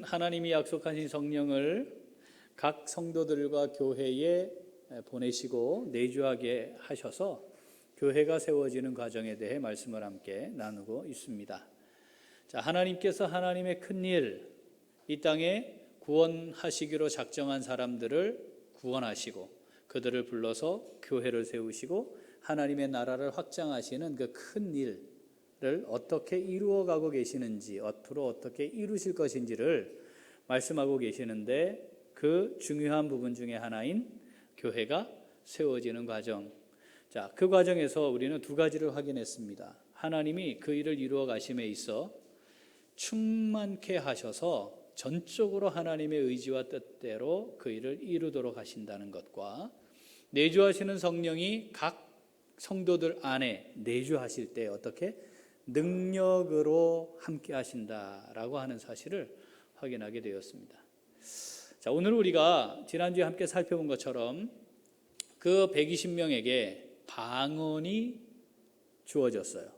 하나님이 약속하신 성령을 각 성도들과 교회에 보내시고 내주하게 하셔서 교회가 세워지는 과정에 대해 말씀을 함께 나누고 있습니다. 자, 하나님께서 하나님의 큰 일, 이 땅에 구원하시기로 작정한 사람들을 구원하시고 그들을 불러서 교회를 세우시고 하나님의 나라를 확장하시는 그 큰 일을 어떻게 이루어가고 계시는지, 앞으로 어떻게 이루실 것인지를 말씀하고 계시는데, 그 중요한 부분 중에 하나인 교회가 세워지는 과정. 자, 그 과정에서 우리는 두 가지를 확인했습니다. 하나님이 그 일을 이루어 가심에 있어 충만케 하셔서 전적으로 하나님의 의지와 뜻대로 그 일을 이루도록 하신다는 것과, 내주하시는 성령이 각 성도들 안에 내주하실 때 어떻게 능력으로 함께 하신다라고 하는 사실을 확인하게 되었습니다. 자, 오늘 우리가 지난주에 함께 살펴본 것처럼 그 120명에게 방언이 주어졌어요.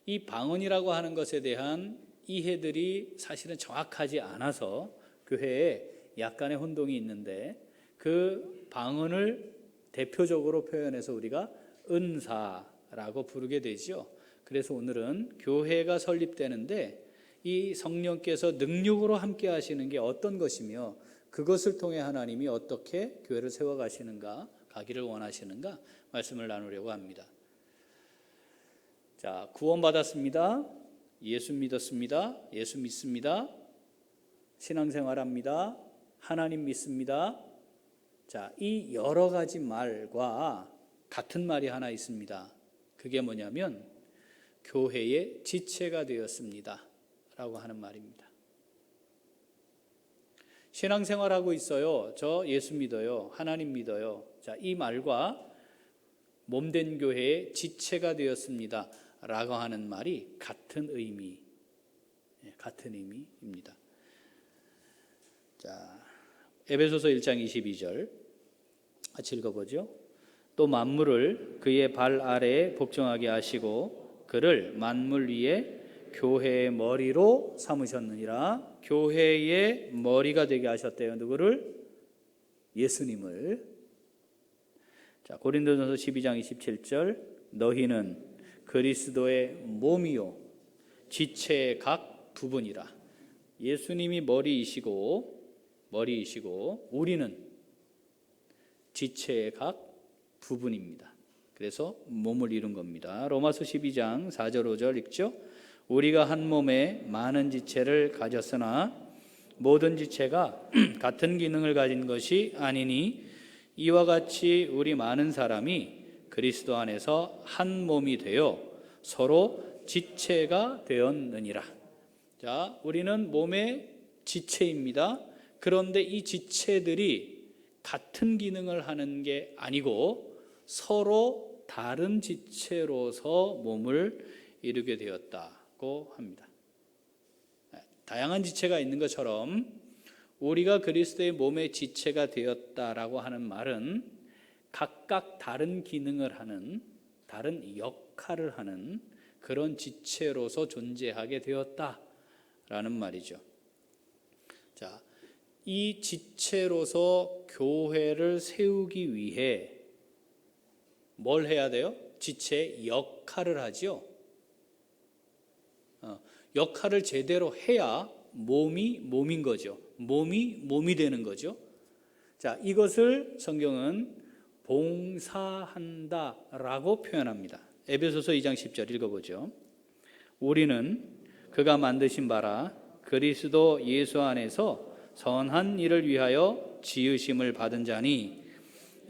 이 방언이라고 하는 것에 대한 이해들이 사실은 정확하지 않아서 교회에 약간의 혼동이 있는데, 그 방언을 대표적으로 표현해서 우리가 은사라고 부르게 되죠. 그래서 오늘은 교회가 설립되는데 이 성령께서 능력으로 함께 하시는 게 어떤 것이며, 그것을 통해 하나님이 어떻게 교회를 세워가시는가, 가기를 원하시는가 말씀을 나누려고 합니다. 자, 구원받았습니다. 예수 믿었습니다. 예수 믿습니다. 신앙생활합니다. 하나님 믿습니다. 자, 이 여러 가지 말과 같은 말이 하나 있습니다. 그게 뭐냐면 교회의 지체가 되었습니다 라고 하는 말입니다. 신앙생활하고 있어요. 저 예수 믿어요. 하나님 믿어요. 자, 이 말과 몸된 교회의 지체가 되었습니다 라고 하는 말이 같은 의미입니다. 자, 에베소서 1장 22절 같이 읽어보죠. 또 만물을 그의 발 아래에 복종하게 하시고 그를 만물 위에 교회의 머리로 삼으셨느니라. 교회의 머리가 되게 하셨대요. 누구를? 예수님을. 자, 고린도전서 12장 27절 너희는 그리스도의 몸이요 지체의 각 부분이라. 예수님이 머리이시고 우리는 지체의 각 부분입니다. 그래서 몸을 이룬 겁니다. 로마서 12장 4절 5절 읽죠. 우리가 한 몸에 많은 지체를 가졌으나 모든 지체가 같은 기능을 가진 것이 아니니 이와 같이 우리 많은 사람이 그리스도 안에서 한 몸이 되어 서로 지체가 되었느니라. 자, 우리는 몸의 지체입니다. 그런데 이 지체들이 같은 기능을 하는 게 아니고 서로 다른 지체로서 몸을 이루게 되었다고 합니다. 다양한 지체가 있는 것처럼 우리가 그리스도의 몸의 지체가 되었다라고 하는 말은 각각 다른 기능을 하는, 다른 역할을 하는 그런 지체로서 존재하게 되었다라는 말이죠. 자, 이 지체로서 교회를 세우기 위해 뭘 해야 돼요? 지체 역할을 하죠. 역할을 제대로 해야 몸인 거죠. 몸이 되는 거죠. 자, 이것을 성경은 봉사한다라고 표현합니다. 에베소서 2장 10절 읽어보죠. 우리는 그가 만드신 바라 그리스도 예수 안에서 선한 일을 위하여 지으심을 받은 자니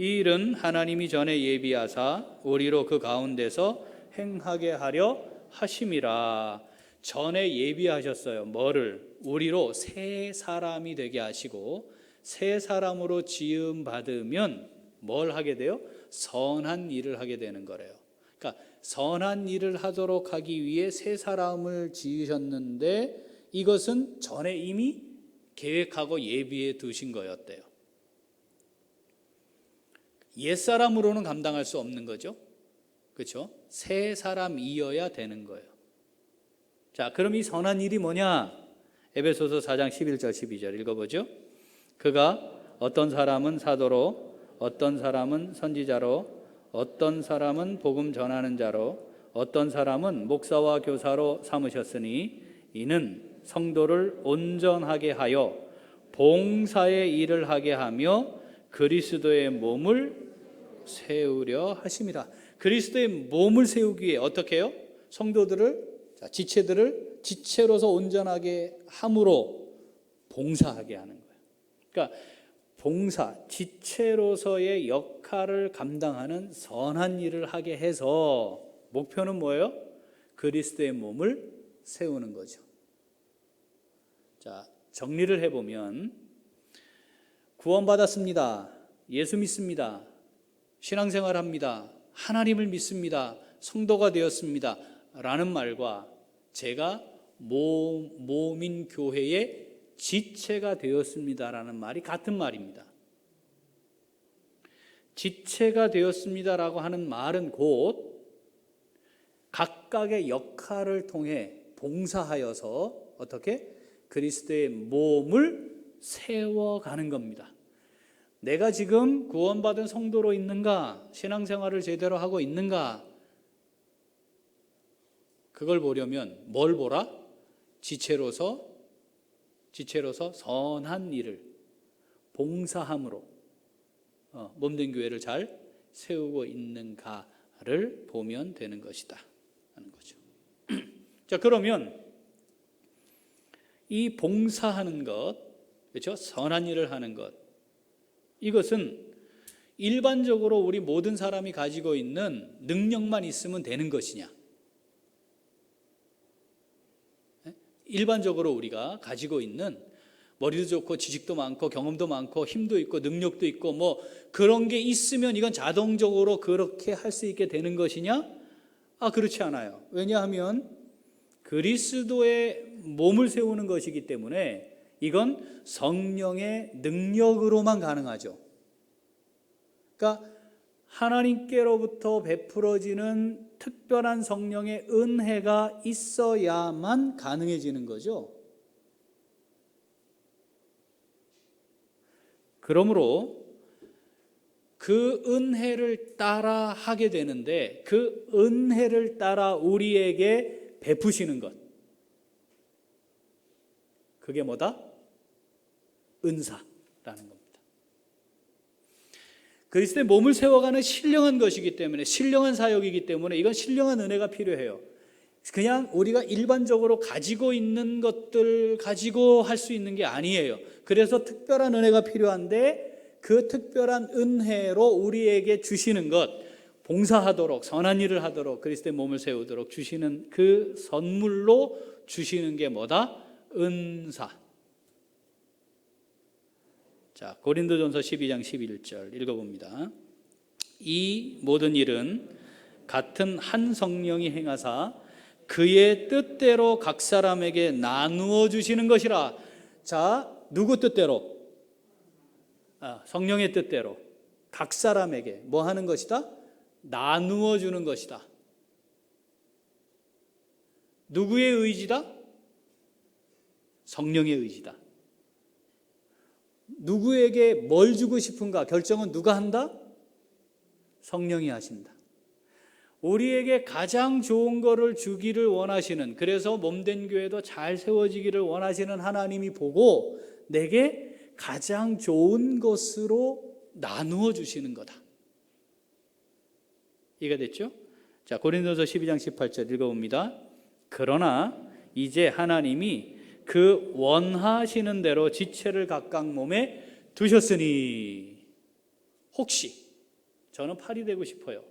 이 일은 하나님이 전에 예비하사 우리로 그 가운데서 행하게 하려 하심이라. 전에 예비하셨어요. 뭐를? 우리로 새 사람이 되게 하시고, 새 사람으로 지음 받으면 뭘 하게 돼요? 선한 일을 하게 되는 거래요. 그러니까 선한 일을 하도록 하기 위해 새 사람을 지으셨는데 이것은 전에 이미 계획하고 예비해 두신 거였대요. 옛사람으로는 감당할 수 없는 거죠. 그렇죠? 새 사람이어야 되는 거예요. 자, 그럼 이 선한 일이 뭐냐? 에베소서 4장 11절 12절 읽어보죠. 그가 어떤 사람은 사도로, 어떤 사람은 선지자로, 어떤 사람은 복음 전하는 자로, 어떤 사람은 목사와 교사로 삼으셨으니 이는 성도를 온전하게 하여 봉사의 일을 하게 하며 그리스도의 몸을 세우려 하심이라. 그리스도의 몸을 세우기 위해 어떻게 해요? 성도들을, 지체들을 지체로서 온전하게 함으로 봉사하게 하는 거예요. 그러니까 봉사, 지체로서의 역할을 감당하는 선한 일을 하게 해서 목표는 뭐예요? 그리스도의 몸을 세우는 거죠. 자, 정리를 해보면 구원받았습니다. 예수 믿습니다. 신앙생활합니다. 하나님을 믿습니다. 성도가 되었습니다. 라는 말과 제가 몸인 교회의 지체가 되었습니다라는 말이 같은 말입니다. 지체가 되었습니다라고 하는 말은 곧 각각의 역할을 통해 봉사하여서 어떻게? 그리스도의 몸을 세워가는 겁니다. 내가 지금 구원받은 성도로 있는가? 신앙생활을 제대로 하고 있는가? 그걸 보려면 뭘 보라? 지체로서 선한 일을 봉사함으로 몸된 교회를 잘 세우고 있는가를 보면 되는 것이다 하는 거죠. 자, 그러면 이 봉사하는 것, 그렇죠? 선한 일을 하는 것, 이것은 일반적으로 우리 모든 사람이 가지고 있는 능력만 있으면 되는 것이냐? 일반적으로 우리가 가지고 있는 머리도 좋고 지식도 많고 경험도 많고 힘도 있고 능력도 있고 뭐 그런 게 있으면 이건 자동적으로 그렇게 할 수 있게 되는 것이냐? 그렇지 않아요. 왜냐하면 그리스도의 몸을 세우는 것이기 때문에 이건 성령의 능력으로만 가능하죠. 그러니까 하나님께로부터 베풀어지는 특별한 성령의 은혜가 있어야만 가능해지는 거죠. 그러므로 그 은혜를 따라 하게 되는데 그 은혜를 따라 우리에게 베푸시는 것, 그게 뭐다? 은사라는 겁니다. 그리스도의 몸을 세워가는 신령한 것이기 때문에, 신령한 사역이기 때문에 이건 신령한 은혜가 필요해요. 그냥 우리가 일반적으로 가지고 있는 것들 가지고 할 수 있는 게 아니에요. 그래서 특별한 은혜가 필요한데 그 특별한 은혜로 우리에게 주시는 것, 봉사하도록 선한 일을 하도록 그리스도의 몸을 세우도록 주시는 그 선물로 주시는 게 뭐다? 은사. 자, 고린도전서 12장 11절 읽어봅니다. 이 모든 일은 같은 한 성령이 행하사 그의 뜻대로 각 사람에게 나누어 주시는 것이라. 자, 누구 뜻대로? 성령의 뜻대로 각 사람에게 뭐 하는 것이다? 나누어 주는 것이다. 누구의 의지다? 성령의 의지다. 누구에게 뭘 주고 싶은가 결정은 누가 한다? 성령이 하신다. 우리에게 가장 좋은 거를 주기를 원하시는, 그래서 몸된 교회도 잘 세워지기를 원하시는 하나님이 보고 내게 가장 좋은 것으로 나누어 주시는 거다. 이해가 됐죠? 자, 고린도서 12장 18절 읽어봅니다. 그러나 이제 하나님이 그 원하시는 대로 지체를 각각 몸에 두셨으니, 혹시 저는 팔이 되고 싶어요,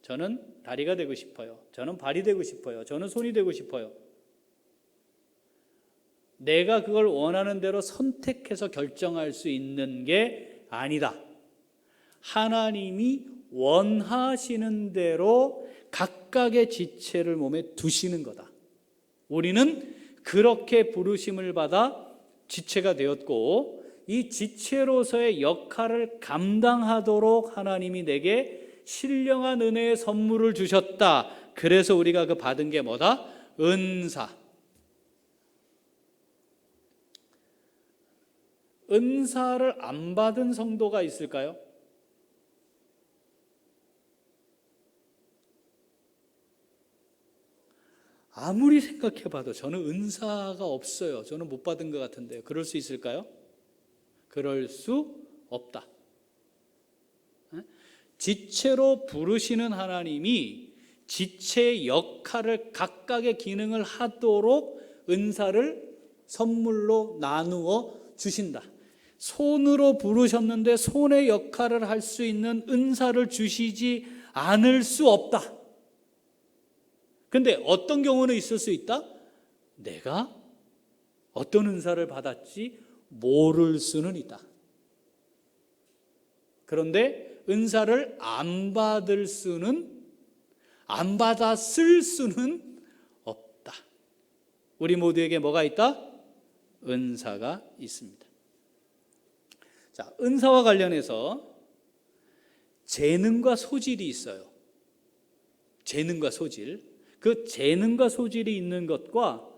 저는 다리가 되고 싶어요, 저는 발이 되고 싶어요, 저는 손이 되고 싶어요. 내가 그걸 원하는 대로 선택해서 결정할 수 있는 게 아니다. 하나님이 원하시는 대로 각각의 지체를 몸에 두시는 거다. 우리는 그렇게 부르심을 받아 지체가 되었고 이 지체로서의 역할을 감당하도록 하나님이 내게 신령한 은혜의 선물을 주셨다. 그래서 우리가 그 받은 게 뭐다? 은사. 은사를 안 받은 성도가 있을까요? 아무리 생각해봐도 저는 은사가 없어요. 저는 못 받은 것 같은데요. 그럴 수 있을까요? 그럴 수 없다. 지체로 부르시는 하나님이 지체의 역할을 각각의 기능을 하도록 은사를 선물로 나누어 주신다. 손으로 부르셨는데 손의 역할을 할 수 있는 은사를 주시지 않을 수 없다. 근데 어떤 경우는 있을 수 있다? 내가 어떤 은사를 받았지 모를 수는 있다. 그런데 은사를 안 받았을 수는 없다. 우리 모두에게 뭐가 있다? 은사가 있습니다. 자, 은사와 관련해서 재능과 소질이 있어요. 재능과 소질. 그 재능과 소질이 있는 것과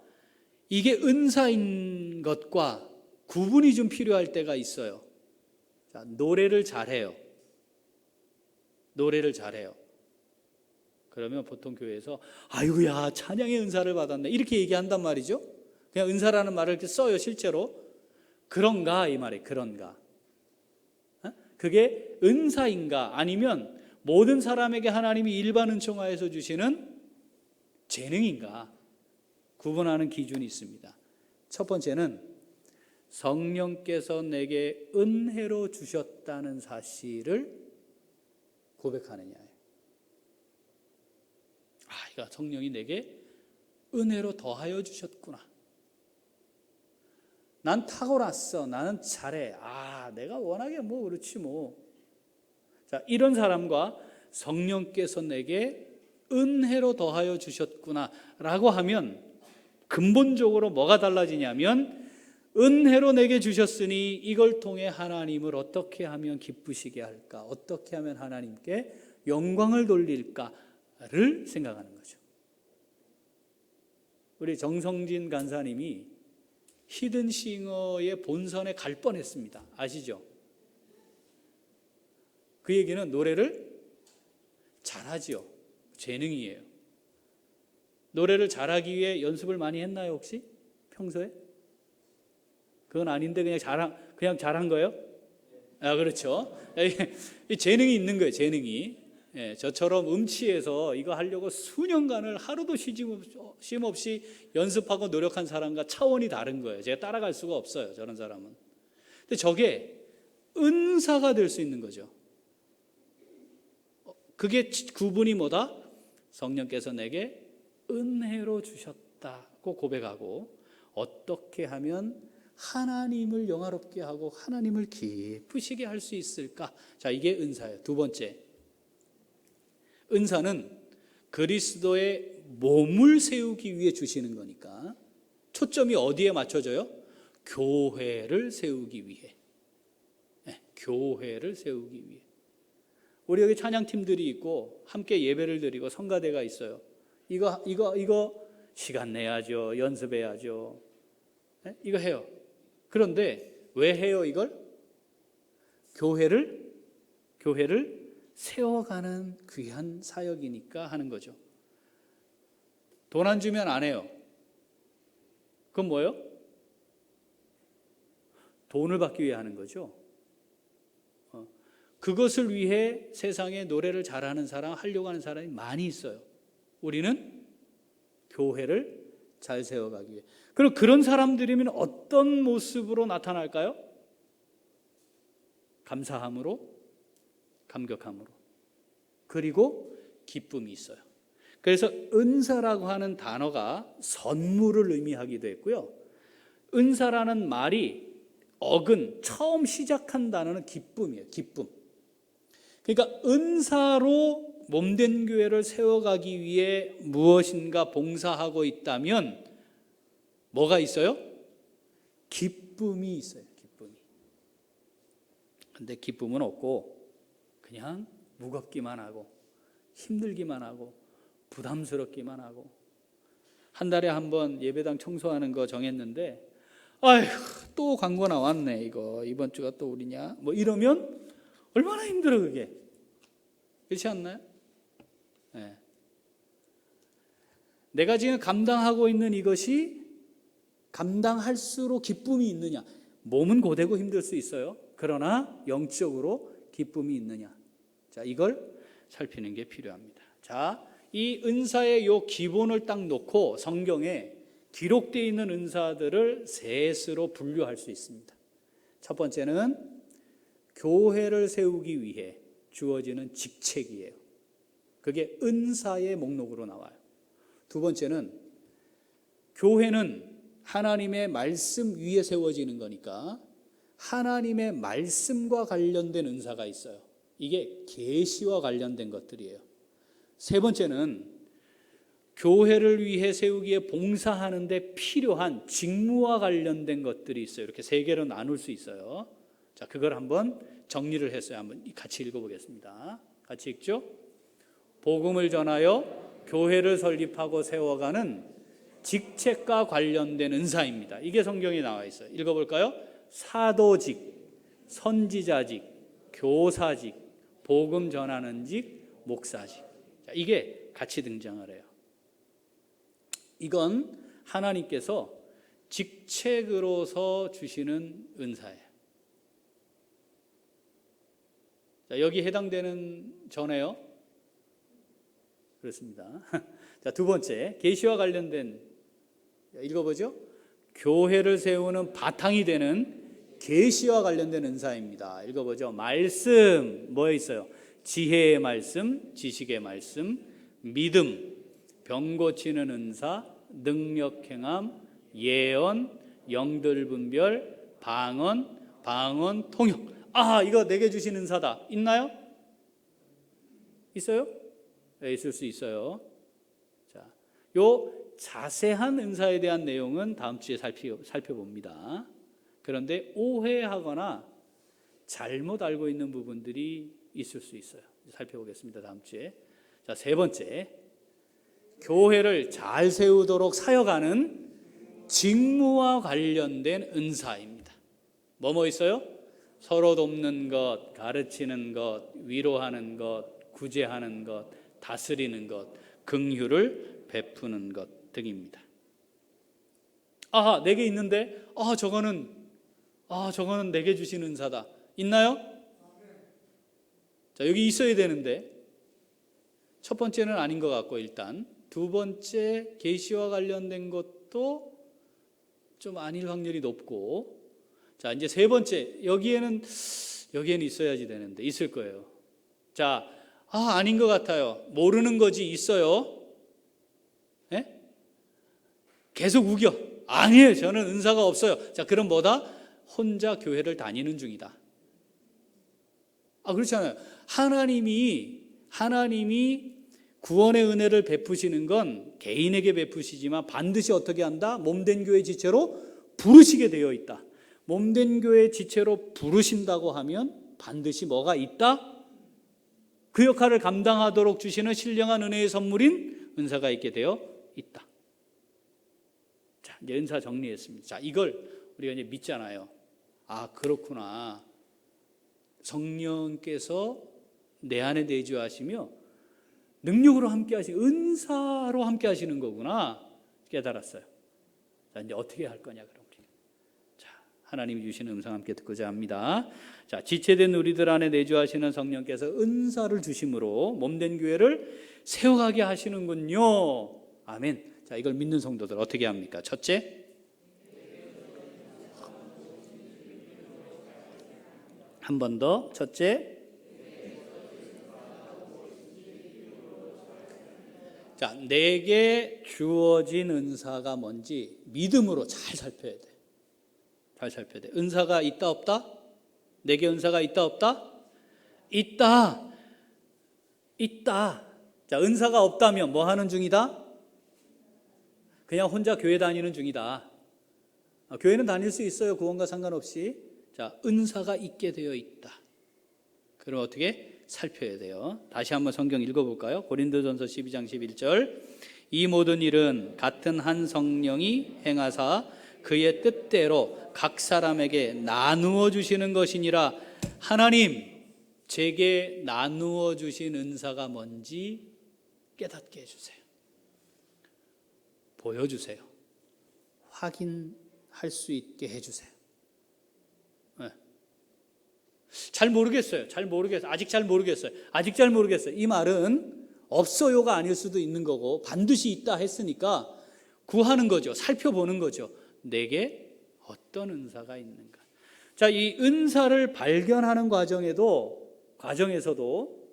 이게 은사인 것과 구분이 좀 필요할 때가 있어요. 자, 노래를 잘해요. 그러면 보통 교회에서 아이고야 찬양의 은사를 받았네 이렇게 얘기한단 말이죠. 그냥 은사라는 말을 이렇게 써요 실제로. 그런가 이 말이 그런가. 그게 은사인가 아니면 모든 사람에게 하나님이 일반 은총하에서 주시는 재능인가 구분하는 기준이 있습니다. 첫 번째는 성령께서 내게 은혜로 주셨다는 사실을 고백하느냐예요. 이거 성령이 내게 은혜로 더하여 주셨구나. 난 탁월했어. 나는 잘해. 내가 워낙에 그렇지 뭐. 자, 이런 사람과 성령께서 내게 은혜로 더하여 주셨구나 라고 하면 근본적으로 뭐가 달라지냐면 은혜로 내게 주셨으니 이걸 통해 하나님을 어떻게 하면 기쁘시게 할까? 어떻게 하면 하나님께 영광을 돌릴까를 생각하는 거죠. 우리 정성진 간사님이 히든싱어의 본선에 갈 뻔했습니다. 아시죠? 그 얘기는 노래를 잘하지요. 재능이에요. 노래를 잘하기 위해 연습을 많이 했나요 혹시? 평소에? 그건 아닌데 그냥 잘한 거예요? 그렇죠. 이 재능이 있는 거예요. 재능이. 저처럼 음치에서 이거 하려고 수년간을 하루도 쉼 없이 연습하고 노력한 사람과 차원이 다른 거예요. 제가 따라갈 수가 없어요. 저런 사람은. 근데 저게 은사가 될 수 있는 거죠. 그게 구분이 뭐다? 성령께서 내게 은혜로 주셨다고 고백하고 어떻게 하면 하나님을 영화롭게 하고 하나님을 기쁘시게 할 수 있을까? 자, 이게 은사예요. 두 번째, 은사는 그리스도의 몸을 세우기 위해 주시는 거니까 초점이 어디에 맞춰져요? 교회를 세우기 위해. 교회를 세우기 위해. 우리 여기 찬양팀들이 있고 함께 예배를 드리고 성가대가 있어요. 이거 시간 내야죠. 연습해야죠. 이거 해요. 그런데 왜 해요 이걸? 교회를 세워가는 귀한 사역이니까 하는 거죠. 돈 안 주면 안 해요. 그건 뭐예요? 돈을 받기 위해 하는 거죠. 그것을 위해 세상에 노래를 잘하는 사람, 하려고 하는 사람이 많이 있어요. 우리는 교회를 잘 세워가기 위해. 그럼 그런 사람들이면 어떤 모습으로 나타날까요? 감사함으로, 감격함으로. 그리고 기쁨이 있어요. 그래서 은사라고 하는 단어가 선물을 의미하기도 했고요. 은사라는 말이 처음 시작한 단어는 기쁨이에요. 기쁨. 그러니까 은사로 몸된 교회를 세워가기 위해 무엇인가 봉사하고 있다면 뭐가 있어요? 기쁨이 있어요. 기쁨이. 근데 기쁨은 없고 그냥 무겁기만 하고 힘들기만 하고 부담스럽기만 하고 한 달에 한 번 예배당 청소하는 거 정했는데 또 광고 나왔네. 이거 이번 주가 또 우리냐? 뭐 이러면 얼마나 힘들어 그게. 그렇지 않나요? 네. 내가 지금 감당하고 있는 이것이 감당할수록 기쁨이 있느냐? 몸은 고되고 힘들 수 있어요. 그러나 영적으로 기쁨이 있느냐? 자, 이걸 살피는 게 필요합니다. 자, 이 은사의 요 기본을 딱 놓고 성경에 기록되어 있는 은사들을 셋으로 분류할 수 있습니다. 첫 번째는 교회를 세우기 위해 주어지는 직책이에요. 그게 은사의 목록으로 나와요. 두 번째는 교회는 하나님의 말씀 위에 세워지는 거니까 하나님의 말씀과 관련된 은사가 있어요. 이게 계시와 관련된 것들이에요. 세 번째는 교회를 위해 세우기에 봉사하는 데 필요한 직무와 관련된 것들이 있어요. 이렇게 세 개로 나눌 수 있어요. 자, 그걸 한번 정리를 했어요. 한번 같이 읽어보겠습니다. 같이 읽죠? 복음을 전하여 교회를 설립하고 세워가는 직책과 관련된 은사입니다. 이게 성경에 나와 있어요. 읽어볼까요? 사도직, 선지자직, 교사직, 복음 전하는 직, 목사직. 자, 이게 같이 등장을 해요. 이건 하나님께서 직책으로서 주시는 은사예요. 자, 여기 해당되는 전에요. 그렇습니다. 자, 두 번째, 계시와 관련된 읽어보죠. 교회를 세우는 바탕이 되는 계시와 관련된 은사입니다. 읽어보죠. 말씀 뭐에 있어요? 지혜의 말씀, 지식의 말씀, 믿음, 병 고치는 은사, 능력 행함, 예언, 영들 분별, 방언, 통역. 아, 이거 내게 주신 은사다. 있나요? 있어요? 네, 있을 수 있어요. 자, 요 자세한 은사에 대한 내용은 다음 주에 살펴봅니다. 그런데 오해하거나 잘못 알고 있는 부분들이 있을 수 있어요. 살펴보겠습니다. 다음 주에. 자, 세 번째, 교회를 잘 세우도록 사역하는 직무와 관련된 은사입니다. 뭐 있어요? 서로 돕는 것, 가르치는 것, 위로하는 것, 구제하는 것, 다스리는 것, 긍휼을 베푸는 것 등입니다. 아하, 내게 있는데, 저거는 내게 주신 은사다. 있나요? 자, 여기 있어야 되는데 첫 번째는 아닌 것 같고, 일단 두 번째 계시와 관련된 것도 좀 아닐 확률이 높고, 자, 이제 세 번째, 여기에는 있어야지 되는데 있을 거예요. 자, 아닌 것 같아요. 모르는 거지. 있어요. 네? 계속 우겨. 아니에요, 저는 은사가 없어요. 자, 그럼 뭐다? 혼자 교회를 다니는 중이다. 그렇잖아요. 하나님이 구원의 은혜를 베푸시는 건 개인에게 베푸시지만 반드시 어떻게 한다? 몸된 교회 지체로 부르시게 되어 있다. 몸된 교회 지체로 부르신다고 하면 반드시 뭐가 있다? 그 역할을 감당하도록 주시는 신령한 은혜의 선물인 은사가 있게 되어 있다. 자, 이제 은사 정리했습니다. 자, 이걸 우리가 이제 믿잖아요. 그렇구나. 성령께서 내 안에 내주하시며 능력으로 함께 하시는, 은사로 함께 하시는 거구나 깨달았어요. 자, 이제 어떻게 할 거냐 그럼 우리. 자, 하나님이 주시는 음성 함께 듣고자 합니다. 자, 지체된 우리들 안에 내주하시는 성령께서 은사를 주심으로 몸된 교회를 세워가게 하시는군요. 아멘. 자, 이걸 믿는 성도들 어떻게 합니까? 첫째, 한 번 더. 첫째, 자, 내게 주어진 은사가 뭔지 믿음으로 잘 살펴야 돼. 잘 살펴야 돼. 은사가 있다 없다? 내게 은사가 있다 없다? 있다. 자, 은사가 없다면 뭐 하는 중이다? 그냥 혼자 교회 다니는 중이다. 교회는 다닐 수 있어요. 구원과 상관없이. 자, 은사가 있게 되어 있다. 그럼 어떻게 살펴야 돼요? 다시 한번 성경 읽어볼까요? 고린도전서 12장 11절. 이 모든 일은 같은 한 성령이 행하사 그의 뜻대로 각 사람에게 나누어 주시는 것이니라. 하나님, 제게 나누어 주신 은사가 뭔지 깨닫게 해주세요. 보여주세요. 확인할 수 있게 해주세요. 네. 잘 모르겠어요. 아직 잘 모르겠어요. 이 말은 없어요가 아닐 수도 있는 거고, 반드시 있다 했으니까 구하는 거죠. 살펴보는 거죠. 내게 어떤 은사가 있는가. 자, 이 은사를 발견하는 과정에서도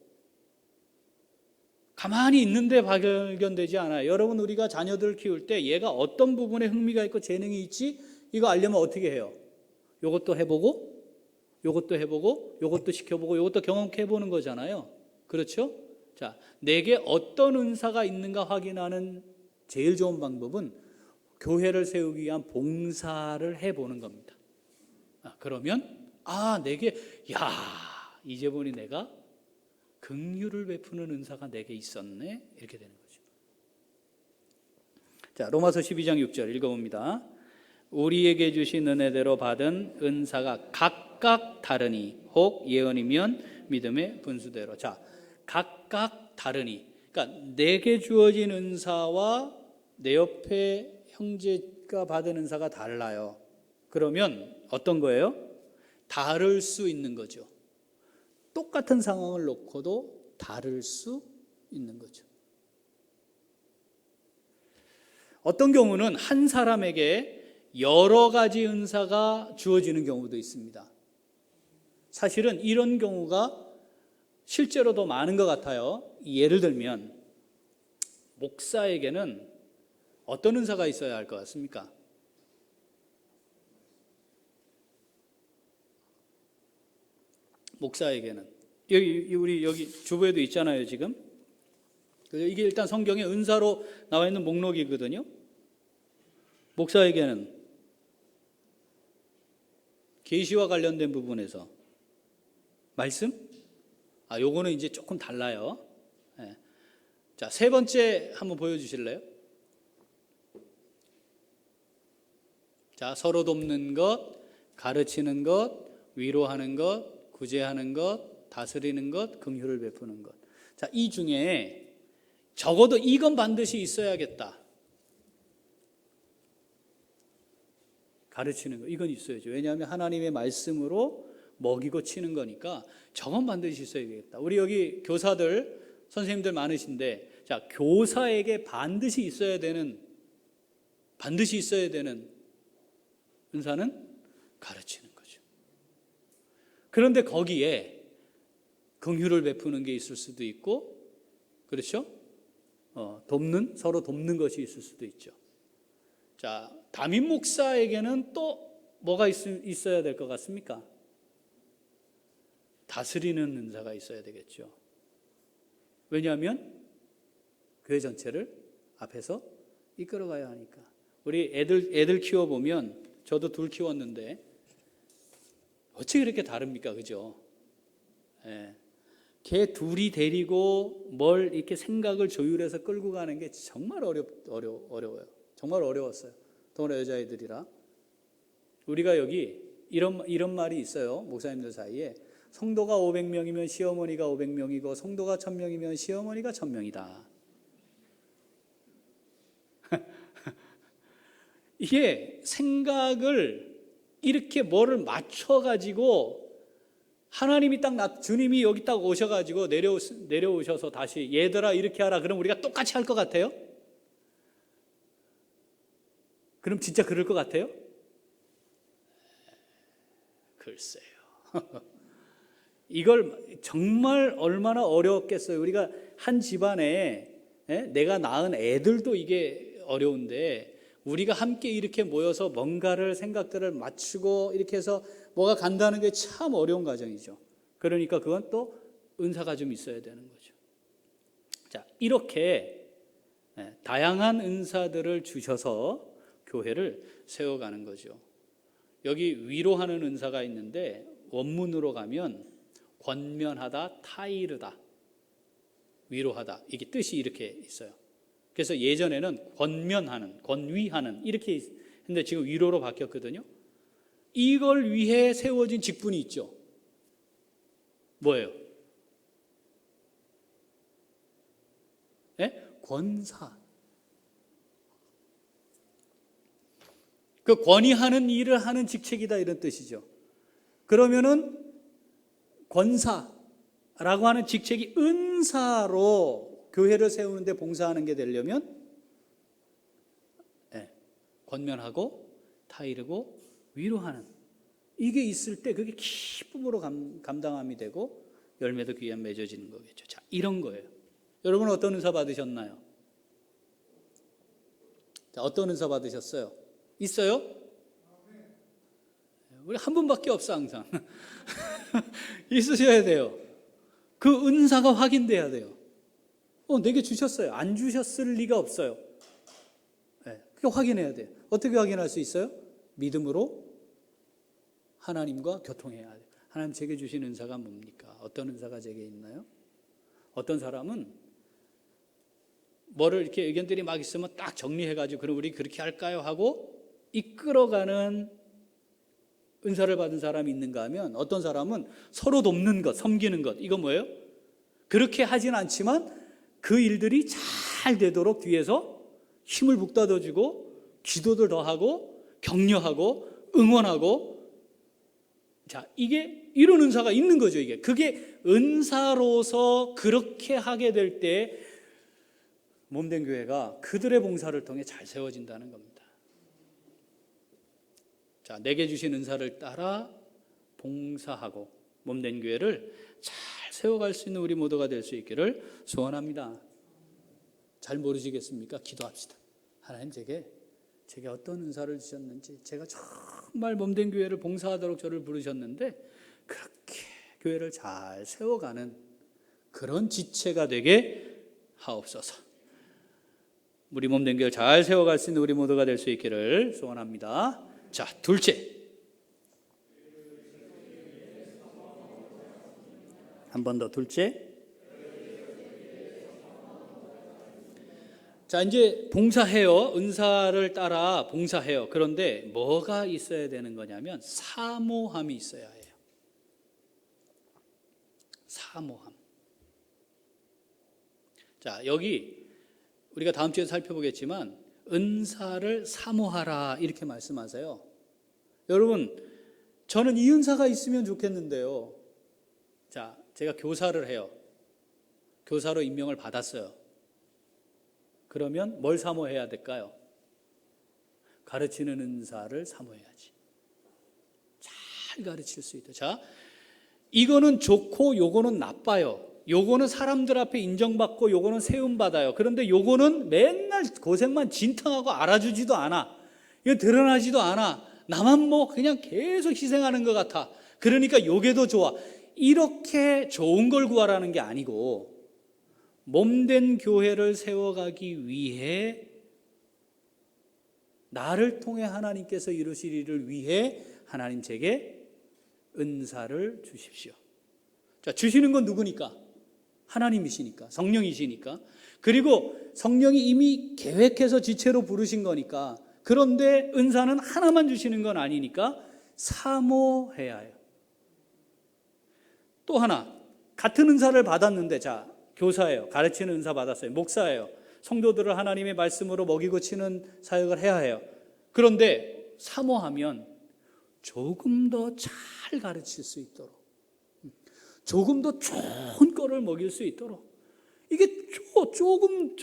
가만히 있는데 발견되지 않아요. 여러분, 우리가 자녀들을 키울 때 얘가 어떤 부분에 흥미가 있고 재능이 있지? 이거 알려면 어떻게 해요? 요것도 해보고, 요것도 시켜보고, 요것도 경험해보는 거잖아요. 그렇죠? 자, 내게 어떤 은사가 있는가 확인하는 제일 좋은 방법은 교회를 세우기 위한 봉사를 해보는 겁니다. 그러면 내게 이제 보니 내가 긍휼을 베푸는 은사가 내게 있었네, 이렇게 되는 거죠. 자, 로마서 12장 6절 읽어봅니다. 우리에게 주신 은혜대로 받은 은사가 각각 다르니 혹 예언이면 믿음의 분수대로. 자, 각각 다르니, 그러니까 내게 주어진 은사와 내 옆에 형제가 받은 은사가 달라요. 그러면 어떤 거예요? 다를 수 있는 거죠. 똑같은 상황을 놓고도 다를 수 있는 거죠. 어떤 경우는 한 사람에게 여러 가지 은사가 주어지는 경우도 있습니다. 사실은 이런 경우가 실제로 더 많은 것 같아요. 예를 들면 목사에게는 어떤 은사가 있어야 할 것 같습니까? 목사에게는 우리 여기 주보에도 있잖아요, 지금. 이게 일단 성경에 은사로 나와 있는 목록이거든요. 목사에게는 계시와 관련된 부분에서 말씀? 요거는 이제 조금 달라요. 네. 자, 세 번째 한번 보여주실래요? 자, 서로 돕는 것, 가르치는 것, 위로하는 것, 구제하는 것, 다스리는 것, 긍휼을 베푸는 것. 자, 이 중에 적어도 이건 반드시 있어야겠다. 가르치는 것, 이건 있어야죠. 왜냐하면 하나님의 말씀으로 먹이고 치는 거니까 저건 반드시 있어야겠다. 우리 여기 교사들, 선생님들 많으신데, 자, 교사에게 반드시 있어야 되는 은사는 가르치는 거죠. 그런데 거기에 긍휼을 베푸는 게 있을 수도 있고, 그렇죠? 서로 돕는 것이 있을 수도 있죠. 자, 담임 목사에게는 또 뭐가 있어야 될 것 같습니까? 다스리는 은사가 있어야 되겠죠. 왜냐하면 교회 전체를 앞에서 이끌어가야 하니까. 우리 애들 키워보면, 저도 둘 키웠는데 어떻게 이렇게 다릅니까? 그죠? 예. 걔 둘이 데리고 뭘 이렇게 생각을 조율해서 끌고 가는 게 정말 어려워요. 정말 어려웠어요. 더구나 여자애들이라. 우리가 여기 이런 말이 있어요. 목사님들 사이에. 성도가 500명이면 시어머니가 500명이고 성도가 1000명이면 시어머니가 1000명이다. 이게 생각을 이렇게 뭐를 맞춰가지고 하나님이 주님이 여기 딱 오셔가지고 내려오셔서 다시 얘들아 이렇게 하라 그럼 우리가 똑같이 할 것 같아요? 그럼 진짜 그럴 것 같아요? 글쎄요. 이걸 정말 얼마나 어려웠겠어요. 우리가 한 집안에 내가 낳은 애들도 이게 어려운데 우리가 함께 이렇게 모여서 뭔가를 생각들을 맞추고 이렇게 해서 뭐가 간다는 게 참 어려운 과정이죠. 그러니까 그건 또 은사가 좀 있어야 되는 거죠. 자, 이렇게 다양한 은사들을 주셔서 교회를 세워가는 거죠. 여기 위로하는 은사가 있는데 원문으로 가면 권면하다, 타이르다, 위로하다, 이게 뜻이 이렇게 있어요. 그래서 예전에는 권면하는, 권위하는 이렇게 근데 지금 위로로 바뀌었거든요. 이걸 위해 세워진 직분이 있죠. 뭐예요? 네? 권사. 그 권위하는 일을 하는 직책이다 이런 뜻이죠. 그러면은 권사라고 하는 직책이 은사로 교회를 세우는데 봉사하는 게 되려면 권면하고 타이르고 위로하는 이게 있을 때 그게 기쁨으로 감당함이 되고 열매도 귀한 맺어지는 거겠죠. 자, 이런 거예요. 여러분은 어떤 은사 받으셨나요? 자, 어떤 은사 받으셨어요? 있어요? 우리 한 분밖에 없어 항상. 있으셔야 돼요. 그 은사가 확인돼야 돼요. 내게 주셨어요. 안 주셨을 리가 없어요. 그게 확인해야 돼요. 어떻게 확인할 수 있어요? 믿음으로 하나님과 교통해야 돼요. 하나님 제게 주신 은사가 뭡니까? 어떤 은사가 제게 있나요? 어떤 사람은 뭐를 이렇게 의견들이 막 있으면 딱 정리해가지고 그럼 우리 그렇게 할까요? 하고 이끌어가는 은사를 받은 사람이 있는가 하면 어떤 사람은 서로 돕는 것, 섬기는 것 이거 뭐예요? 그렇게 하진 않지만 그 일들이 잘 되도록 뒤에서 힘을 북돋아주고 기도들 더 하고 격려하고 응원하고 자 이게 이런 은사가 있는 거죠. 이게 그게 은사로서 그렇게 하게 될 때 몸된 교회가 그들의 봉사를 통해 잘 세워진다는 겁니다. 자, 내게 주신 은사를 따라 봉사하고 몸된 교회를 잘 세워갈 수 있는 우리 모두가 될 수 있기를 소원합니다. 잘 모르시겠습니까? 기도합시다. 하나님 제게 어떤 은사를 주셨는지 제가 정말 몸된 교회를 봉사하도록 저를 부르셨는데 그렇게 교회를 잘 세워가는 그런 지체가 되게 하옵소서. 우리 몸된 교회를 잘 세워갈 수 있는 우리 모두가 될 수 있기를 소원합니다. 자, 둘째. 한 번 더 둘째. 자, 이제 봉사해요. 은사를 따라 봉사해요. 그런데 뭐가 있어야 되는 거냐면 사모함이 있어야 해요. 사모함. 자, 여기 우리가 다음 주에 살펴보겠지만 은사를 사모하라 이렇게 말씀하세요. 여러분, 저는 이 은사가 있으면 좋겠는데요. 자, 제가 교사를 해요. 교사로 임명을 받았어요. 그러면 뭘 사모해야 될까요? 가르치는 은사를 사모해야지. 잘 가르칠 수 있다. 자, 이거는 좋고 요거는 나빠요. 요거는 사람들 앞에 인정받고 요거는 세움받아요. 그런데 요거는 맨날 고생만 진탕하고 알아주지도 않아. 이거 드러나지도 않아. 나만 뭐 그냥 계속 희생하는 것 같아. 그러니까 요게 더 좋아. 이렇게 좋은 걸 구하라는 게 아니고 몸된 교회를 세워가기 위해 나를 통해 하나님께서 이루실 일을 위해 하나님 제게 은사를 주십시오. 자, 주시는 건 누구니까? 하나님이시니까, 성령이시니까. 그리고 성령이 이미 계획해서 지체로 부르신 거니까. 그런데 은사는 하나만 주시는 건 아니니까 사모해야 해요. 또 하나, 같은 은사를 받았는데, 자, 교사예요. 가르치는 은사 받았어요. 목사예요. 성도들을 하나님의 말씀으로 먹이고 치는 사역을 해야 해요. 그런데 사모하면 조금 더 잘 가르칠 수 있도록, 조금 더 좋은 꼴을 먹일 수 있도록, 이게 조금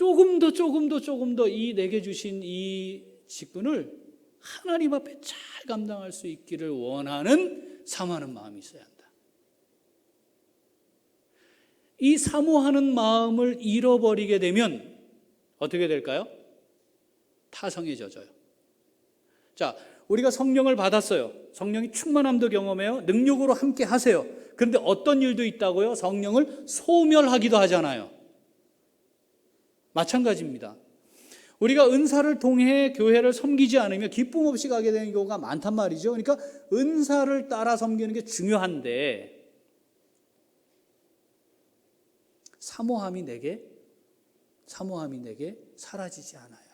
더 이 내게 주신 이 직분을 하나님 앞에 잘 감당할 수 있기를 원하는 사모하는 마음이 있어야 한다. 이 사모하는 마음을 잃어버리게 되면 어떻게 될까요? 타성에 젖어요. 자, 우리가 성령을 받았어요. 성령이 충만함도 경험해요. 능력으로 함께 하세요. 그런데 어떤 일도 있다고요? 성령을 소멸하기도 하잖아요. 마찬가지입니다. 우리가 은사를 통해 교회를 섬기지 않으면 기쁨 없이 가게 되는 경우가 많단 말이죠. 그러니까 은사를 따라 섬기는 게 중요한데 사모함이 내게 사라지지 않아야 해요.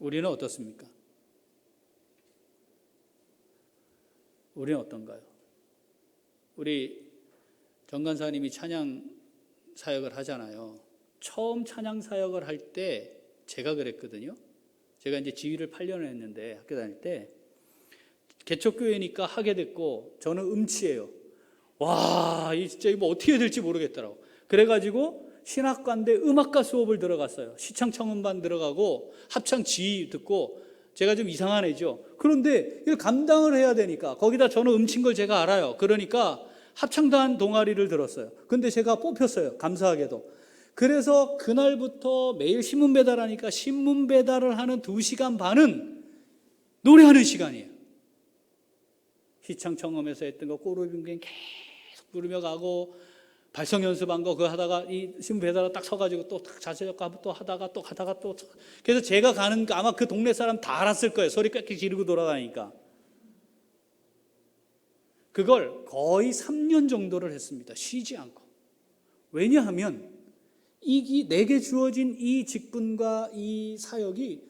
우리는 어떻습니까? 우리는 어떤가요? 우리 정 간사님이 찬양 사역을 하잖아요. 처음 찬양 사역을 할 때 제가 그랬거든요. 제가 이제 지휘를 8년을 했는데 학교 다닐 때 개척교회니까 하게 됐고 저는 음치예요. 와, 이 진짜 이거 어떻게 해야 될지 모르겠더라고. 그래가지고 신학과인데 음악과 수업을 들어갔어요. 시창청음반 들어가고 합창 지휘 듣고 제가 좀 이상한 애죠. 그런데 이걸 감당을 해야 되니까 거기다 저는 음치인 걸 제가 알아요. 그러니까 합창단 동아리를 들었어요. 근데 제가 뽑혔어요. 감사하게도. 그래서 그날부터 매일 신문 배달하니까 신문 배달을 하는 2시간 반은 노래하는 시간이에요. 시창청음에서 했던 거 꼬르빙빙 계속 부르며 가고 발성 연습한 거 그거 하다가 이 신문 배달하다 딱 서가지고 또 자세 잡고 또 하다가 또 그래서 제가 가는 거 아마 그 동네 사람 다 알았을 거예요. 소리 꽥꽥 지르고 돌아다니니까. 그걸 거의 3년 정도를 했습니다. 쉬지 않고. 왜냐하면 내게 주어진 이 직분과 이 사역이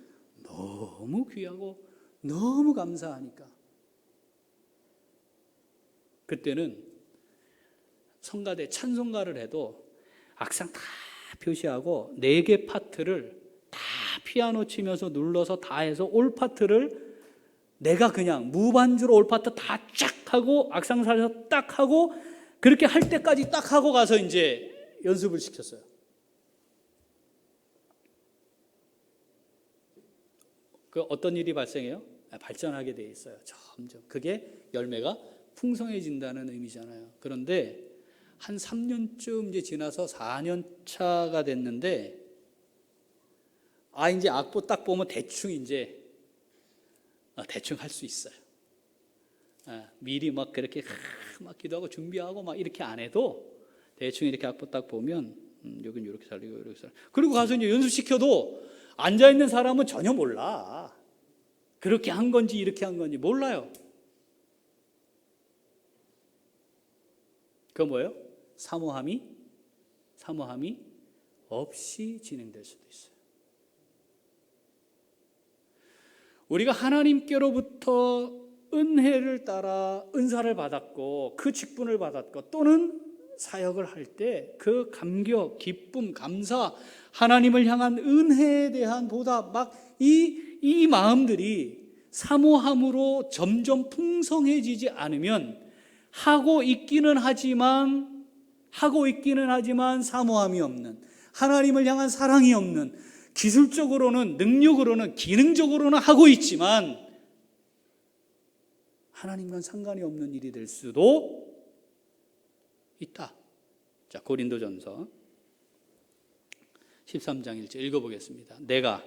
너무 귀하고 너무 감사하니까. 그때는 성가대 찬송가를 해도 악상 다 표시하고 4개 파트를 다 피아노 치면서 눌러서 다 해서 올 파트를 내가 그냥 무반주로 올 파트 다 쫙 하고 악상 살려서 딱 하고 그렇게 할 때까지 딱 하고 가서 이제 연습을 시켰어요. 그 어떤 일이 발생해요? 발전하게 돼 있어요. 점점. 그게 열매가 풍성해진다는 의미잖아요. 그런데 한 3년쯤 이제 지나서 4년 차가 됐는데 이제 악보 딱 보면 대충 할 수 있어요. 미리 막 그렇게 막 기도하고 준비하고 막 이렇게 안 해도 대충 이렇게 악보 딱 보면 여긴 이렇게 살리고 이렇게 살리고 그리고 가서 이제 연습시켜도 앉아 있는 사람은 전혀 몰라. 그렇게 한 건지 이렇게 한 건지 몰라요. 그거 뭐예요? 사모함이 없이 진행될 수도 있어요. 우리가 하나님께로부터 은혜를 따라 은사를 받았고 그 직분을 받았고 또는 사역을 할 때 그 감격, 기쁨, 감사, 하나님을 향한 은혜에 대한 보답 막 이 마음들이 사모함으로 점점 풍성해지지 않으면 하고 있기는 하지만 사모함이 없는, 하나님을 향한 사랑이 없는, 기술적으로는 능력으로는 기능적으로는 하고 있지만 하나님과는 상관이 없는 일이 될 수도 있다. 자, 고린도전서 13장 1절 읽어보겠습니다. 내가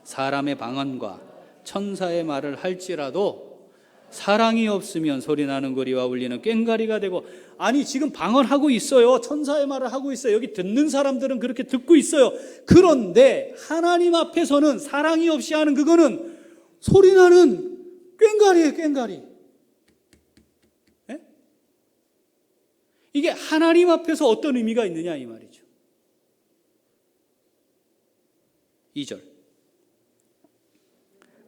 사람의 방언과 천사의 말을 할지라도 사랑이 없으면 소리나는 거리와 울리는 꽹과리가 되고. 아니 지금 방언하고 있어요. 천사의 말을 하고 있어요. 여기 듣는 사람들은 그렇게 듣고 있어요. 그런데 하나님 앞에서는 사랑이 없이 하는 그거는 소리나는 꽹과리예요. 꽹과리. 네? 이게 하나님 앞에서 어떤 의미가 있느냐 이 말이죠. 2절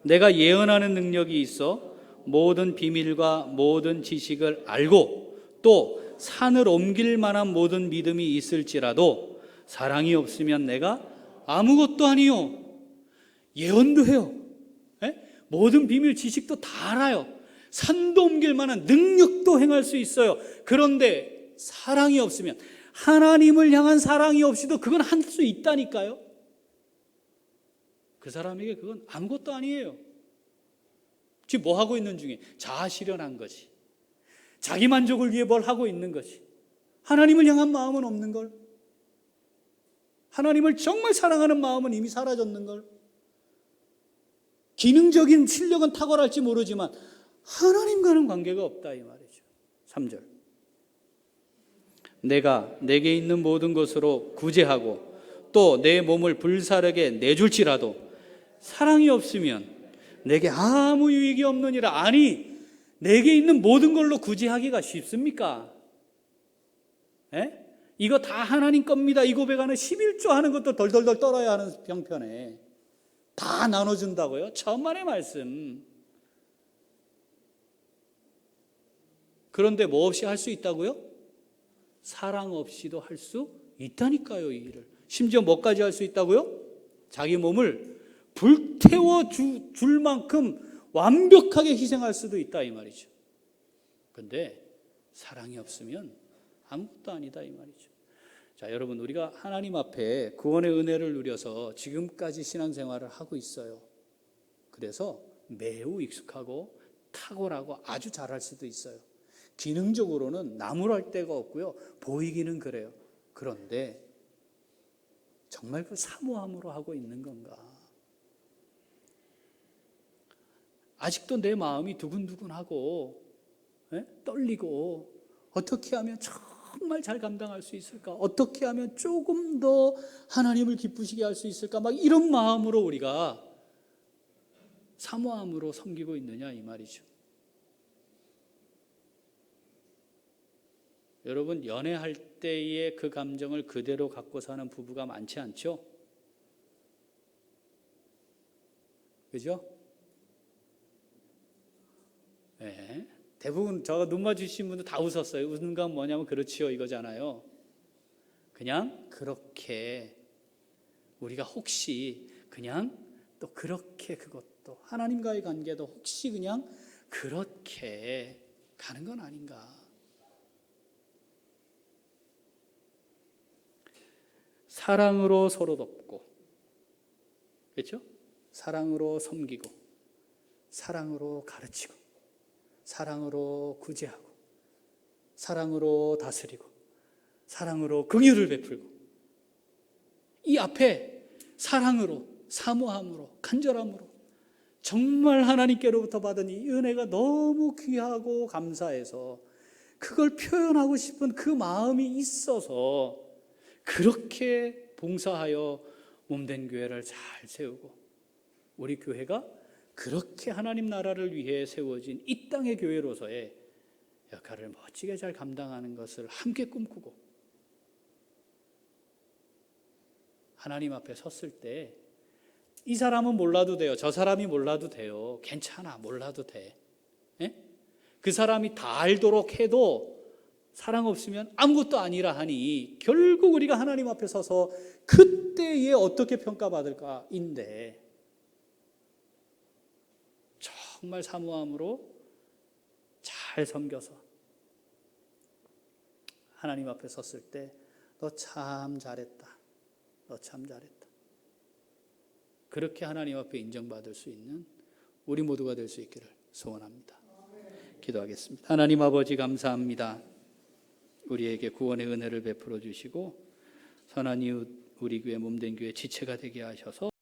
내가 예언하는 능력이 있어 모든 비밀과 모든 지식을 알고 또 산을 옮길 만한 모든 믿음이 있을지라도 사랑이 없으면 내가 아무것도 아니요. 예언도 해요. 모든 비밀 지식도 다 알아요. 산도 옮길 만한 능력도 행할 수 있어요. 그런데 사랑이 없으면, 하나님을 향한 사랑이 없이도 그건 할 수 있다니까요. 그 사람에게 그건 아무것도 아니에요. 지금 뭐 하고 있는 중에 자아 실현한 거지. 자기 만족을 위해 뭘 하고 있는 거지. 하나님을 향한 마음은 없는 걸. 하나님을 정말 사랑하는 마음은 이미 사라졌는 걸. 기능적인 실력은 탁월할지 모르지만 하나님과는 관계가 없다 이 말이죠. 3절 내가 내게 있는 모든 것으로 구제하고 또 내 몸을 불사르게 내줄지라도 사랑이 없으면 내게 아무 유익이 없느니라. 아니 내게 있는 모든 걸로 구제하기가 쉽습니까? 이거 다 하나님 겁니다 이 고백하는 11조 하는 것도 덜덜덜 떨어야 하는 형편에 다 나눠준다고요? 천만의 말씀. 그런데 뭐 없이 할 수 있다고요? 사랑 없이도 할 수 있다니까요, 이 일을. 심지어 뭐까지 할 수 있다고요? 자기 몸을 불태워 줄 만큼 완벽하게 희생할 수도 있다 이 말이죠. 그런데 사랑이 없으면 아무것도 아니다 이 말이죠. 자, 여러분, 우리가 하나님 앞에 구원의 은혜를 누려서 지금까지 신앙생활을 하고 있어요. 그래서 매우 익숙하고 탁월하고 아주 잘할 수도 있어요. 기능적으로는 나무랄 데가 없고요. 보이기는 그래요. 그런데 정말 그 사모함으로 하고 있는 건가? 아직도 내 마음이 두근두근하고 떨리고 어떻게 하면 정말 잘 감당할 수 있을까? 어떻게 하면 조금 더 하나님을 기쁘시게 할 수 있을까? 막 이런 마음으로 우리가 사모함으로 섬기고 있느냐 이 말이죠. 여러분, 연애할 때의 그 감정을 그대로 갖고 사는 부부가 많지 않죠? 그죠? 네. 대부분 저가 눈 마주치신 분들 다 웃었어요. 웃는 건 뭐냐면 그렇지요 이거잖아요. 그냥 그렇게 우리가 혹시 그냥 또 그렇게 그것도 하나님과의 관계도 혹시 그냥 그렇게 가는 건 아닌가. 사랑으로 서로 돕고, 그렇죠? 사랑으로 섬기고, 사랑으로 가르치고, 사랑으로 구제하고, 사랑으로 다스리고, 사랑으로 긍휼을 베풀고, 이 앞에 사랑으로, 사모함으로, 간절함으로 정말 하나님께로부터 받은 이 은혜가 너무 귀하고 감사해서 그걸 표현하고 싶은 그 마음이 있어서 그렇게 봉사하여 몸된 교회를 잘 세우고, 우리 교회가 그렇게 하나님 나라를 위해 세워진 이 땅의 교회로서의 역할을 멋지게 잘 감당하는 것을 함께 꿈꾸고, 하나님 앞에 섰을 때 이 사람은 몰라도 돼요. 저 사람이 몰라도 돼요. 괜찮아. 몰라도 돼. 그 사람이 다 알도록 해도 사랑 없으면 아무것도 아니라 하니 결국 우리가 하나님 앞에 서서 그때에 어떻게 평가받을까인데, 정말 사모함으로 잘 섬겨서 하나님 앞에 섰을 때 너 참 잘했다. 너 참 잘했다. 그렇게 하나님 앞에 인정받을 수 있는 우리 모두가 될 수 있기를 소원합니다. 기도하겠습니다. 하나님 아버지, 감사합니다. 우리에게 구원의 은혜를 베풀어 주시고 선한 이웃 우리 교회 몸된 교회 지체가 되게 하셔서